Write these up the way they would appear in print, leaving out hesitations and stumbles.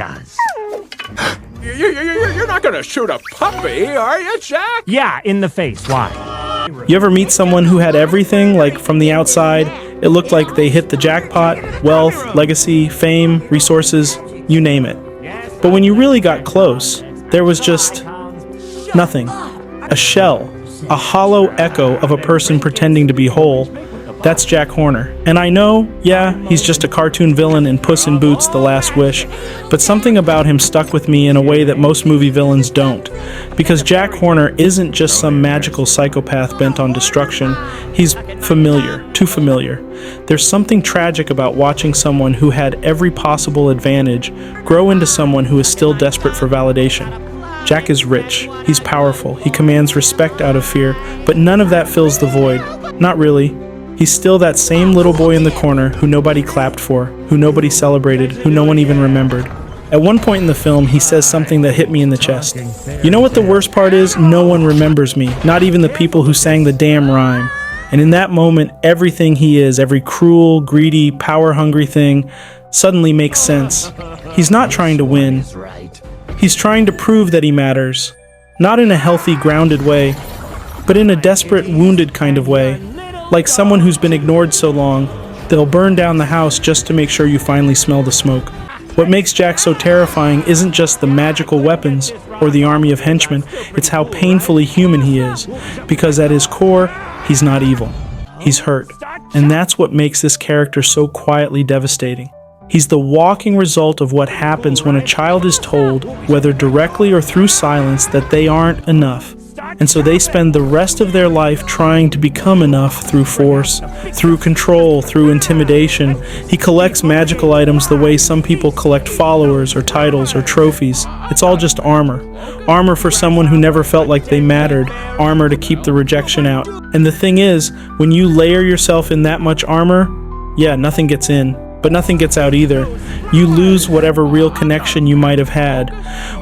does. You're not gonna shoot a puppy, are you, Jack? Yeah, in the face. Why? You ever meet someone who had everything, like from the outside, it looked like they hit the jackpot, wealth, legacy, fame, resources, you name it. But when you really got close, there was just nothing. A shell, a hollow echo of a person pretending to be whole. That's Jack Horner. And I know, yeah, he's just a cartoon villain in Puss in Boots: The Last Wish, but something about him stuck with me in a way that most movie villains don't. Because Jack Horner isn't just some magical psychopath bent on destruction. He's familiar, too familiar. There's something tragic about watching someone who had every possible advantage grow into someone who is still desperate for validation. Jack is rich, he's powerful, he commands respect out of fear, but none of that fills the void. Not really. He's still that same little boy in the corner who nobody clapped for, who nobody celebrated, who no one even remembered. At one point in the film, he says something that hit me in the chest. You know what the worst part is? No one remembers me, not even the people who sang the damn rhyme. And in that moment, everything he is, every cruel, greedy, power-hungry thing, suddenly makes sense. He's not trying to win. He's trying to prove that he matters. Not in a healthy, grounded way, but in a desperate, wounded kind of way. Like someone who's been ignored so long, they'll burn down the house just to make sure you finally smell the smoke. What makes Jack so terrifying isn't just the magical weapons or the army of henchmen, it's how painfully human he is. Because at his core, he's not evil. He's hurt. And that's what makes this character so quietly devastating. He's the walking result of what happens when a child is told, whether directly or through silence, that they aren't enough. And so they spend the rest of their life trying to become enough through force, through control, through intimidation. He collects magical items the way some people collect followers or titles or trophies. It's all just armor. Armor for someone who never felt like they mattered. Armor to keep the rejection out. And the thing is, when you layer yourself in that much armor, yeah, nothing gets in. But nothing gets out either. You lose whatever real connection you might have had.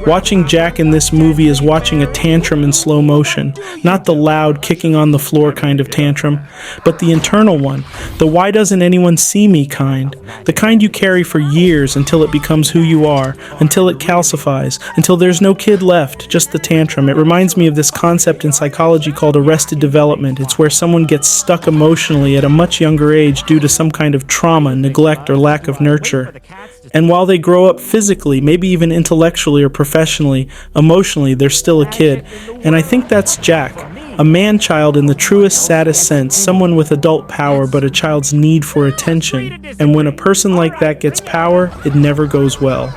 Watching Jack in this movie is watching a tantrum in slow motion. Not the loud, kicking on the floor kind of tantrum, but the internal one. The why doesn't anyone see me kind. The kind you carry for years until it becomes who you are, until it calcifies, until there's no kid left, just the tantrum. It reminds me of this concept in psychology called arrested development. It's where someone gets stuck emotionally at a much younger age due to some kind of trauma, neglect, or lack of nurture. And while they grow up physically, maybe even intellectually or professionally, emotionally, they're still a kid. And I think that's Jack, a man-child in the truest, saddest sense, someone with adult power but a child's need for attention. And when a person like that gets power, it never goes well.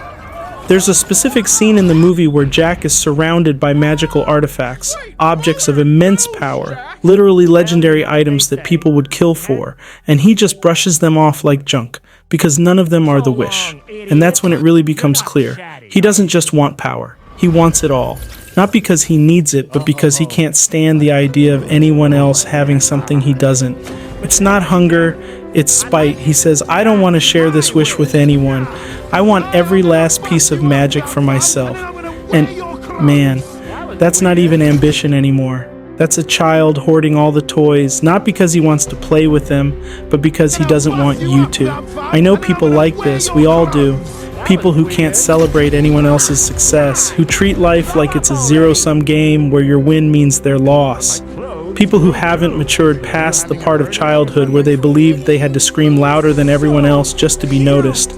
There's a specific scene in the movie where Jack is surrounded by magical artifacts, objects of immense power, literally legendary items that people would kill for, and he just brushes them off like junk, because none of them are the wish. And that's when it really becomes clear. He doesn't just want power, he wants it all. Not because he needs it, but because he can't stand the idea of anyone else having something he doesn't. It's not hunger, it's spite. He says, I don't want to share this wish with anyone. I want every last piece of magic for myself. And man, that's not even ambition anymore. That's a child hoarding all the toys, not because he wants to play with them, but because he doesn't want you to. I know people like this, we all do. People who can't celebrate anyone else's success, who treat life like it's a zero-sum game where your win means their loss. People who haven't matured past the part of childhood where they believed they had to scream louder than everyone else just to be noticed.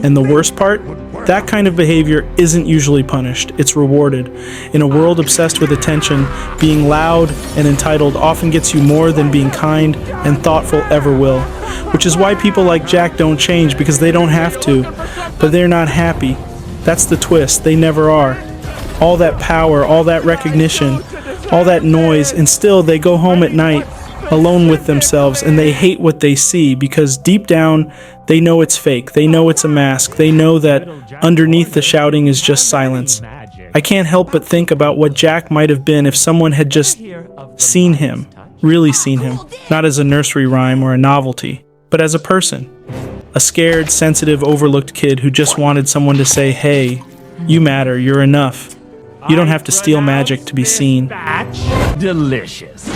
And the worst part? That kind of behavior isn't usually punished, it's rewarded. In a world obsessed with attention, being loud and entitled often gets you more than being kind and thoughtful ever will. Which is why people like Jack don't change, because they don't have to. But they're not happy. That's the twist, they never are. All that power, all that recognition, all that noise, and still they go home at night alone with themselves, and they hate what they see because deep down they know it's fake, they know it's a mask, they know that underneath the shouting is just silence. I can't help but think about what Jack might have been if someone had just seen him, really seen him, not as a nursery rhyme or a novelty, but as a person. A scared, sensitive, overlooked kid who just wanted someone to say, hey, you matter, you're enough. You don't have to steal magic to be seen. Delicious.